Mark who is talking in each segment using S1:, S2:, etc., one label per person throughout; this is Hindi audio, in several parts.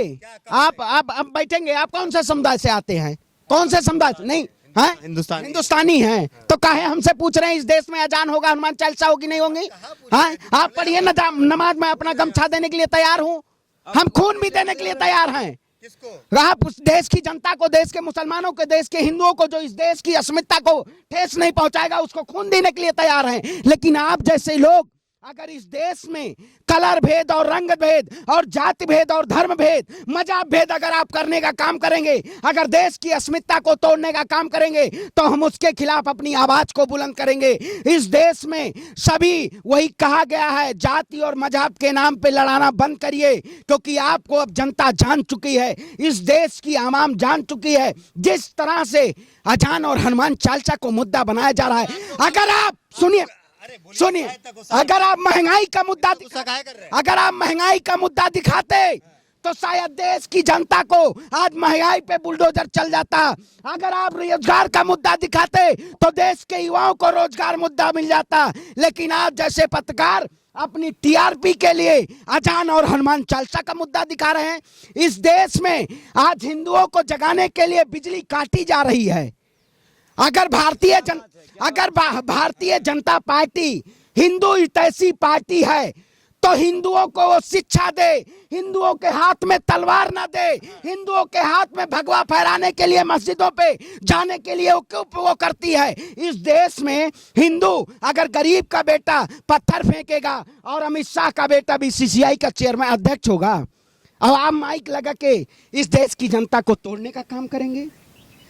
S1: आप बैठेंगे, आप कौन से समुदाय से आते हैं? कौन से समुदाय से? नहीं है, हिंदुस्तानी हैं। तो काहे हमसे पूछ रहे हैं इस देश में अजान होगा, हनुमान चालीसा होगी नहीं होगी? हाँ, आप पढ़िए नमाज में अपना गमछा देने के लिए तैयार हूँ, हम खून भी देने के लिए तैयार हैं। आप उस देश की जनता को, देश के मुसलमानों को, देश के हिंदुओं को, जो इस देश की अस्मिता को ठेस नहीं पहुंचाएगा, उसको खून देने के लिए तैयार हैं। लेकिन आप जैसे लोग अगर इस देश में कलर भेद और रंग भेद और जाति भेद और धर्म भेद, मजहब भेद अगर आप करने का काम करेंगे, अगर देश की अस्मिता को तोड़ने का काम करेंगे, तो हम उसके खिलाफ अपनी आवाज को बुलंद करेंगे। इस देश में सभी, वही कहा गया है, जाति और मजहब के नाम पे लड़ाना बंद करिए, क्योंकि आपको अब जनता जान चुकी है, इस देश की आवाम जान चुकी है जिस तरह से अजान और हनुमान चालीसा को मुद्दा बनाया जा रहा है। अगर आप सुनिए, अगर आप महंगाई का मुद्दा दिखाते तो शायद देश की जनता को आज महंगाई पे बुलडोजर चल जाता। अगर आप रोजगार का मुद्दा दिखाते तो देश के युवाओं को रोजगार मुद्दा मिल जाता। लेकिन आप जैसे पत्रकार अपनी टीआरपी के लिए अजान और हनुमान चालीसा का मुद्दा दिखा रहे हैं। इस देश में आज हिंदुओं को जगाने के लिए बिजली काटी जा रही है। अगर भारतीय जनता पार्टी हिंदू हितैषी पार्टी है तो हिंदुओं को वो शिक्षा दे, हिंदुओं के हाथ में तलवार ना दे, हिंदुओं के हाथ में भगवा फहराने के लिए मस्जिदों पे जाने के लिए वो करती है। इस देश में हिंदू अगर गरीब का बेटा पत्थर फेंकेगा और अमित शाह का बेटा बीसीसीआई का चेयरमैन अध्यक्ष होगा, अब आप माइक लगा के इस देश की जनता को तोड़ने का काम करेंगे?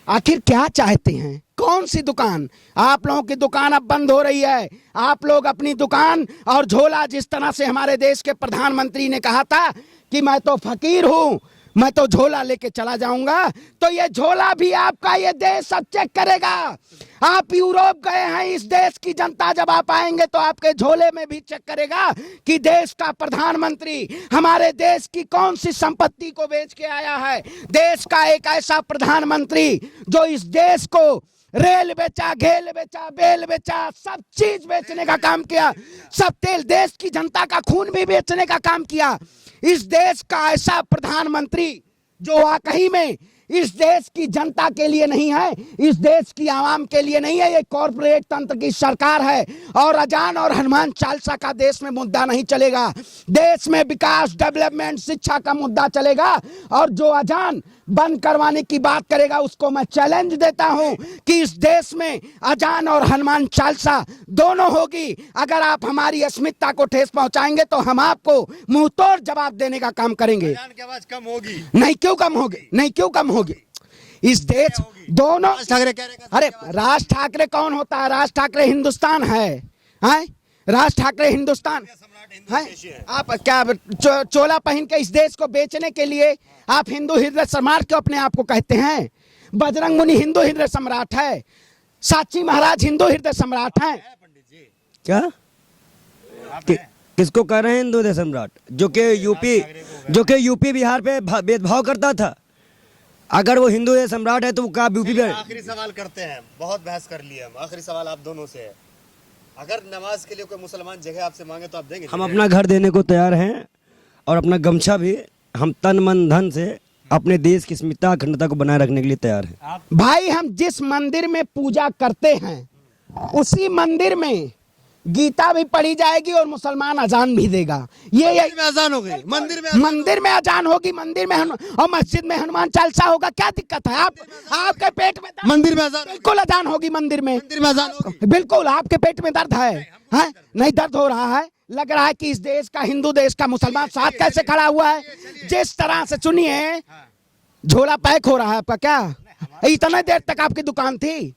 S1: आखिर क्या चाहते हैं? कौन सी दुकान? आप लोगों की दुकान अब बंद हो रही है। आप लोग अपनी दुकान और झोला, जिस तरह से हमारे देश के प्रधानमंत्री ने कहा था कि मैं तो फकीर हूं, मैं तो झोला लेके चला जाऊंगा, तो ये झोला भी आपका ये देश अब चेक करेगा। आप यूरोप गए हैं, इस देश की जनता जब आप आएंगे तो आपके झोले में भी चेक करेगा कि देश का प्रधानमंत्री हमारे देश की कौन सी संपत्ति को बेच के आया है। देश का एक ऐसा प्रधानमंत्री जो इस देश को रेल बेचा, घेल बेचा, बेल बेचा, सब चीज बेचने का काम किया, सब तेल, देश की जनता का खून भी बेचने का काम किया। इस देश का ऐसा प्रधानमंत्री जो वाकई में इस देश की जनता के लिए नहीं है, इस देश की आवाम के लिए नहीं है, ये कॉर्पोरेट तंत्र की सरकार है। और अजान और हनुमान चालीसा का देश में मुद्दा नहीं चलेगा। देश में विकास, डेवलपमेंट, शिक्षा का मुद्दा चलेगा। और जो अजान बंद करवाने की बात करेगा उसको मैं चैलेंज देता हूं कि इस देश में अजान और हनुमान चालीसा दोनों होगी। अगर आप हमारी अस्मिता को ठेस पहुंचाएंगे तो हम आपको मुंहतोड़ जवाब देने का काम करेंगे।
S2: अजान की आवाज कम होगी?
S1: नहीं, क्यों कम होगी? नहीं, क्यों कम होगी? इस देश दोनों,
S2: ठाकरे कह रहे,
S1: अरे राज ठाकरे कौन होता है? राज ठाकरे हिंदुस्तान है, हैं? राज ठाकरे हिंदुस्तान है। आप क्या चोला पहन के इस देश को बेचने के लिए आप हिंदू हृदय सम्राट क्यों अपने आप को कहते हैं? बजरंग मुनि हिंदू हृदय सम्राट है, साची महाराज हिंदू हृदय सम्राट हैं।
S3: क्या किसको कह रहे हैं हिंदू हृदय सम्राट? जो कि यूपी बिहार पे भेदभाव करता था। अगर वो हिंदू हृदय सम्राट है तो वो क्या यूपी पे?
S2: आखिरी सवाल करते हैं, बहुत बहस कर लिए हम, आखिरी सवाल आप दोनों से है। अगर नमाज के लिए कोई मुसलमान जगह आपसे मांगे तो आप देंगे?
S3: हम अपना घर देने को तैयार हैं और अपना गमछा भी हम तन मन धन से अपने देश की अस्मिता अखंडता को बनाए रखने के लिए तैयार हैं।
S1: भाई, हम जिस मंदिर में पूजा करते हैं उसी मंदिर में गीता भी पढ़ी जाएगी और मुसलमान अजान भी देगा। ये
S2: अजान हो गई, मंदिर में
S1: अजान होगी, मंदिर में और मस्जिद में हनुमान चालीसा होगा। क्या दिक्कत है? आपके पेट में
S2: मंदिर में अजान,
S1: बिल्कुल अजान होगी मंदिर में
S2: अजान होगी।
S1: बिल्कुल आपके पेट में दर्द है? नहीं दर्द हो रहा है? लग रहा है कि इस देश का, हिंदू देश का मुसलमान साथ कैसे खड़ा हुआ है। जिस तरह से सुनिए, झोला पैक हो रहा है आपका। क्या इतने देर तक आपकी दुकान थी?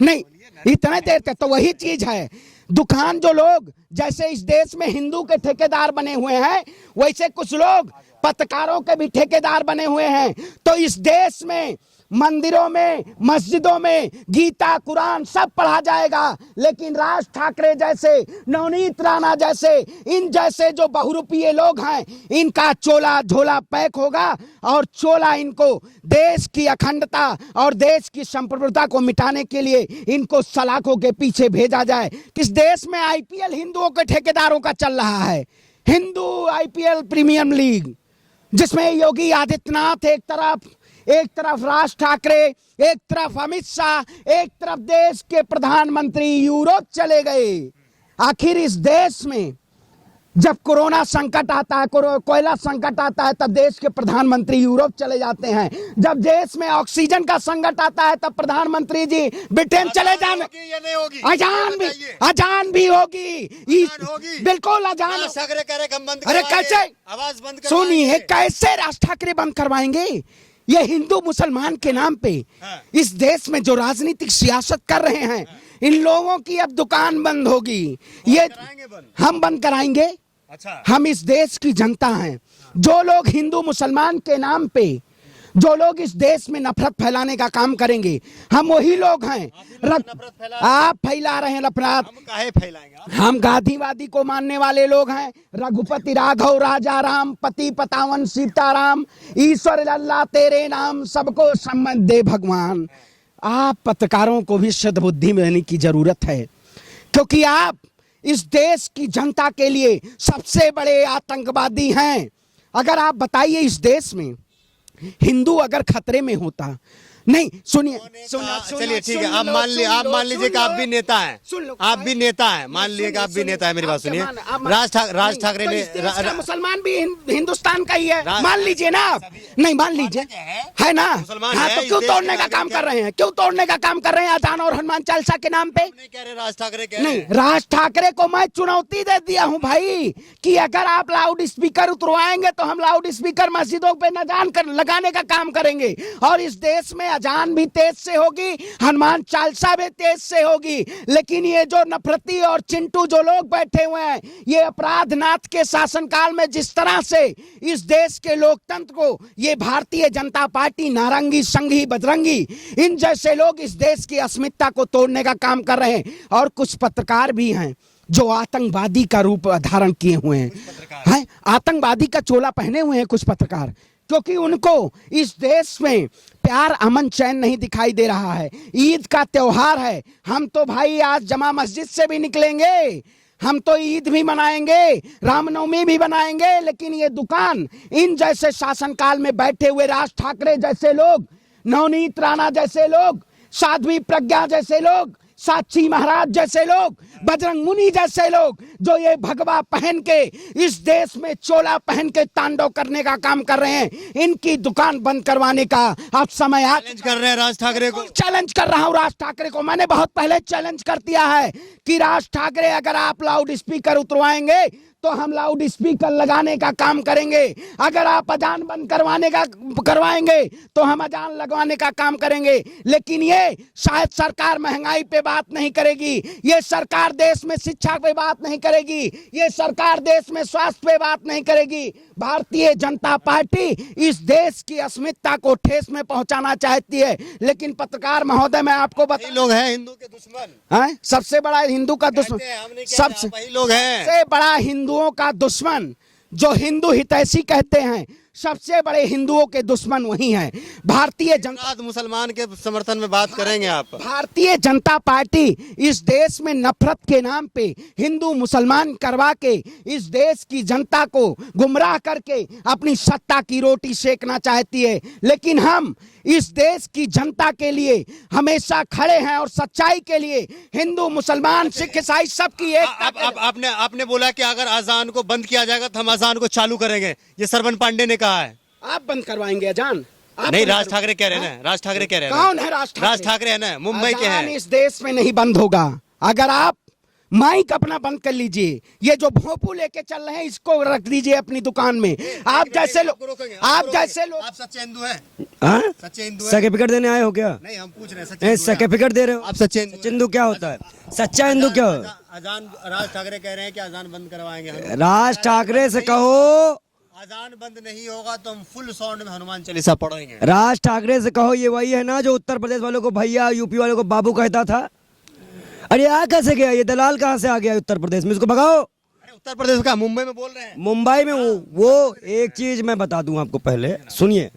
S1: नहीं, इतने देर तक तो वही चीज है। दुकान जो लोग जैसे इस देश में हिंदू के ठेकेदार बने हुए हैं, वैसे कुछ लोग पत्रकारों के भी ठेकेदार बने हुए हैं। तो इस देश में मंदिरों में, मस्जिदों में गीता, कुरान सब पढ़ा जाएगा, लेकिन राज ठाकरे जैसे, नवनीत राणा जैसे, इन जैसे जो बहुरूपीय लोग हैं, इनका चोला झोला पैक होगा और चोला इनको देश की अखंडता और देश की संप्रभुता को मिटाने के लिए इनको सलाखों के पीछे भेजा जाए। किस देश में आईपीएल हिंदुओं के ठेकेदारों का चल रहा है? हिंदू आईपीएल प्रीमियर लीग जिसमें योगी आदित्यनाथ एक तरफ राज ठाकरे, एक तरफ अमित शाह, एक तरफ देश के प्रधानमंत्री यूरोप चले गए। आखिर इस देश में जब कोरोना संकट आता है, कोयला संकट आता है, तब देश के प्रधानमंत्री यूरोप चले जाते हैं। जब देश में ऑक्सीजन का संकट आता है, तब प्रधानमंत्री जी ब्रिटेन चले जाने। अजान भी होगी, बिल्कुल अजान। अरे कैसे
S2: आवाज बंद
S1: सुनिए, कैसे राज ठाकरे बंद करवाएंगे? ये हिंदू मुसलमान के नाम पे इस देश में जो राजनीतिक सियासत कर रहे हैं, इन लोगों की अब दुकान बंद होगी। ये हम बंद कराएंगे।
S2: अच्छा,
S1: हम इस देश की जनता हैं। जो लोग हिंदू मुसलमान के नाम पे, जो लोग इस देश में नफरत फैलाने का काम करेंगे, हम वही लोग हैं। आप फैला रहे हैं नफरत।
S2: हम काहे फैलाएंगे?
S1: हम गांधीवादी को मानने वाले लोग हैं। रघुपति राघव राजा राम, पति पतावन सीताराम, ईश्वर अल्लाह तेरे नाम, सबको सम्मत दे भगवान। आप पत्रकारों को भी शुद्ध बुद्धि में रहने की जरूरत है, क्योंकि आप इस देश की जनता के लिए सबसे बड़े आतंकवादी हैं। अगर आप बताइए, इस देश में हिंदू अगर खतरे में होता, नहीं सुनिए,
S2: चलिए ठीक है, आप मान लीजिए कि आप भी नेता हैं, आप भी नेता हैं, मान लीजिए कि आप भी नेता है। मेरी बात सुनिए, राज ठाकरे ने,
S1: मुसलमान भी हिंदुस्तान का ही है, मान लीजिए ना आप। नहीं मान लीजिए, है ना? हाँ, तो क्यों तोड़ने का काम कर रहे हैं? क्यों तोड़ने का काम कर रहे हैं अजान और हनुमान चालीसा के नाम पे?
S2: राज ठाकरे
S1: नहीं, राज ठाकरे को मैं चुनौती दे दिया हूं भाई, कि अगर आप लाउड स्पीकर उतरवाएंगे तो हम लाउड स्पीकर मस्जिदों पे लगाने का काम करेंगे। और इस देश में अजान भी तेज से होगी, हनुमान चालीसा भी तेज से होगी। लेकिन ये जो नफरती और चिंटू जो लोग बैठे हुए हैं, ये अपराधनाथ के शासनकाल में जिस तरह से इस देश के लोकतंत्र को ये भारतीय जनता पार्टी, नारंगी, संघी, बजरंगी, इन जैसे लोग इस देश की अस्मिता को तोड़ने का काम कर रहे हैं। और कुछ पत्रकार भी हैं जो आतंकवादी का रूप धारण किए हुए हैं, आतंकवादी का चोला पहने हुए हैं कुछ पत्रकार, क्योंकि उनको इस देश में प्यार, अमन, चैन नहीं दिखाई दे रहा है। ईद का त्योहार है, हम तो भाई आज जमा मस्जिद से भी निकलेंगे, हम तो ईद भी मनाएंगे, रामनवमी भी बनाएंगे। लेकिन ये दुकान, इन जैसे शासनकाल में बैठे हुए राज ठाकरे जैसे लोग, नवनीत राणा जैसे लोग, साध्वी प्रज्ञा जैसे लोग, साक्षी महाराज जैसे लोग, बजरंग मुनि जैसे लोग, जो ये भगवा पहन के इस देश में चोला पहन के तांडव करने का काम कर रहे हैं, इनकी दुकान बंद करवाने का अब समय आ।
S2: चैलेंज कर रहे हैं राज ठाकरे को।
S1: चैलेंज कर रहा हूं राज ठाकरे को। मैंने बहुत पहले चैलेंज कर दिया है कि राज ठाकरे, अगर आप लाउड स्पीकर उतरवाएंगे तो हम लाउड स्पीकर लगाने का काम करेंगे। अगर आप अजान बंद करवाएंगे तो हम अजान लगवाने का काम करेंगे। लेकिन ये शायद सरकार महंगाई पे बात नहीं करेगी, ये सरकार देश में शिक्षा पे बात नहीं करेगी, ये सरकार देश में स्वास्थ्य पे बात नहीं करेगी। भारतीय जनता पार्टी इस देश की अस्मिता को ठेस में पहुंचाना चाहती है। लेकिन पत्रकार महोदय, मैं आपको बता,
S2: लोग हैं हिंदू के दुश्मन,
S1: हैं? सबसे बड़ा हिंदू का दुश्मन, सबसे
S2: लोग हैं,
S1: सबसे बड़ा हिंदुओं का दुश्मन जो हिंदू हितैषी कहते हैं, सबसे बड़े हिंदुओं के दुश्मन वही हैं। भारतीय जनता,
S2: मुसलमान के समर्थन में बात करेंगे आप।
S1: भारतीय जनता पार्टी इस देश में नफरत के नाम पे हिंदू मुसलमान करवा के इस देश की जनता को गुमराह करके अपनी सत्ता की रोटी सेकना चाहती है। लेकिन हम इस देश की जनता के लिए हमेशा खड़े हैं और सच्चाई के लिए हिंदू, मुसलमान, सिख, ईसाई सबकी एक।
S2: आपने बोला कि अगर अजान को बंद किया जाएगा तो हम अजान को चालू करेंगे, ये सरवन पांडे ने कहा है।
S1: आप बंद करवाएंगे अजान?
S2: नहीं, राज ठाकरे कह रहे हैं ना, राज ठाकरे कह रहे हैं।
S1: कौन है राज
S2: ठाकरे? है ना, मुंबई के हैं।
S1: इस देश में नहीं बंद होगा। अगर आप माइक अपना बंद कर लीजिए, ये जो भोंपू लेके चल रहे हैं इसको रख दीजिए अपनी दुकान में। आप जैसे लोग, आप
S2: सच्चे हिंदू हैं? सच्चे हिंदू
S3: सर्टिफिकेट देने आए हो क्या?
S2: नहीं, हम पूछ रहे हैं,
S3: सर्टिफिकेट दे रहे हो
S2: आप? सच्चे
S3: हिंदू क्या होता है? सच्चा हिंदू क्या हो?
S2: अजान, राज ठाकरे कह रहे हैं कि अजान बंद करवाएंगे।
S3: राज ठाकरे से कहो
S2: अजान बंद नहीं होगा तो हम फुल साउंड में हनुमान चालीसा पढ़ेंगे।
S3: राज ठाकरे से कहो, ये वही है ना जो उत्तर प्रदेश वालों को भैया, यूपी वालों को बाबू कहता था। अरे आ कैसे गया ये दलाल? कहाँ से आ गया उत्तर प्रदेश में? इसको भगाओ।
S2: अरे उत्तर प्रदेश का, मुंबई में बोल रहे हैं।
S3: मुंबई में वो एक चीज मैं बता दूं आपको, पहले सुनिए।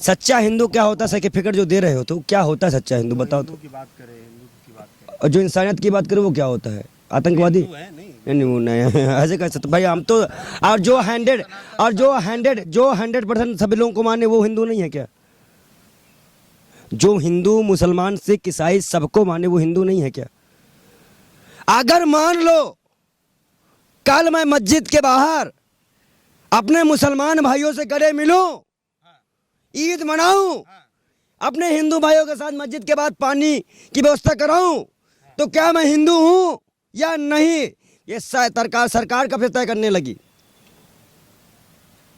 S3: सच्चा हिंदू क्या होता है? सर्टिफिकेट जो दे रहे हो तो क्या होता है सच्चा हिंदू? बताओ तो।
S2: हिंदू की बात करें,
S3: और जो इंसानियत की बात करें वो क्या होता है? आतंकवादी?
S2: नहीं
S3: नहीं वो नहीं ऐसे कैसे, तो भाई हम तो, और जो 100% सभी लोगों को माने वो हिंदू नहीं है क्या? जो हिंदू मुसलमान सिख ईसाई सबको माने वो हिंदू नहीं है क्या? अगर मान लो कल मैं मस्जिद के बाहर अपने मुसलमान भाइयों से गले मिलूं, ईद मनाऊं, अपने हिंदू भाइयों के साथ मस्जिद के बाद पानी की व्यवस्था कराऊं, तो क्या मैं हिंदू हूं या नहीं? ये सरकार कब से तय करने लगी?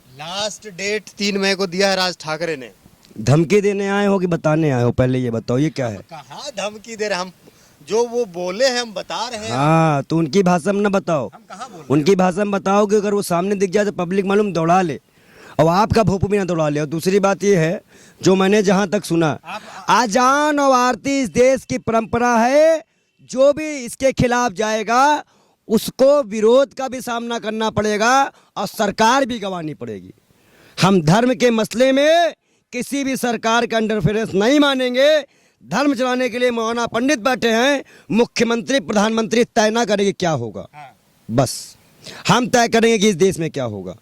S2: लास्ट डेट 3 मई को दिया है राज ठाकरे ने।
S3: धमकी देने आए हो कि बताने आए हो? पहले ये बताओ, ये क्या है?
S2: कहाँ धमकी दे रहे, हम जो वो बोले हैं हम बता रहे हैं।
S3: हाँ तो उनकी भाषा में ना बताओ,
S2: हम कहाँ बोल
S3: उनकी भाषा में बताओ कि अगर वो सामने दिख जाए तो पब्लिक मालूम दौड़ा ले, और आपका भोपू भी ना दौड़ा ले। और दूसरी बात ये है, जो मैंने जहां तक सुना, आजान और आरती इस देश की परंपरा है, जो भी इसके खिलाफ जाएगा उसको विरोध का भी सामना करना पड़ेगा और सरकार भी गंवानी पड़ेगी। हम धर्म के मसले में किसी भी सरकार का इंटरफेरेंस नहीं मानेंगे। धर्म चलाने के लिए मौलाना पंडित बैठे हैं, मुख्यमंत्री प्रधानमंत्री तय ना करेंगे क्या होगा, बस हम तय करेंगे कि इस देश में क्या होगा।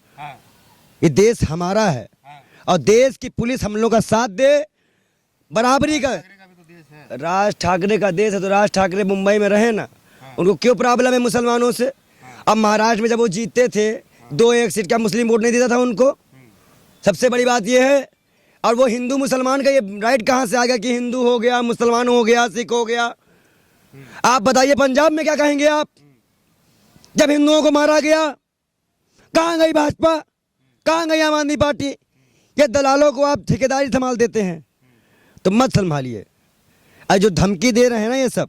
S3: ये देश हमारा है और देश की पुलिस हम लोग का साथ दे, बराबरी का। राज ठाकरे का देश है तो राज ठाकरे मुंबई में रहे ना, उनको क्यों प्रॉब्लम है मुसलमानों से? अब महाराष्ट्र में जब वो जीतते थे 2-1 सीट, क्या मुस्लिम वोट नहीं देता था उनको? सबसे बड़ी बात ये है। और वो हिंदू मुसलमान का ये राइट कहाँ से आ गया कि हिंदू हो गया, मुसलमान हो गया, सिख हो गया? आप बताइए पंजाब में क्या कहेंगे आप जब हिंदुओं को मारा गया? कहाँ गई भाजपा, कहाँ गई आम आदमी पार्टी? ये दलालों को आप ठेकेदारी संभाल देते हैं, तो मत संभालिए। और जो धमकी दे रहे हैं ना ये सब,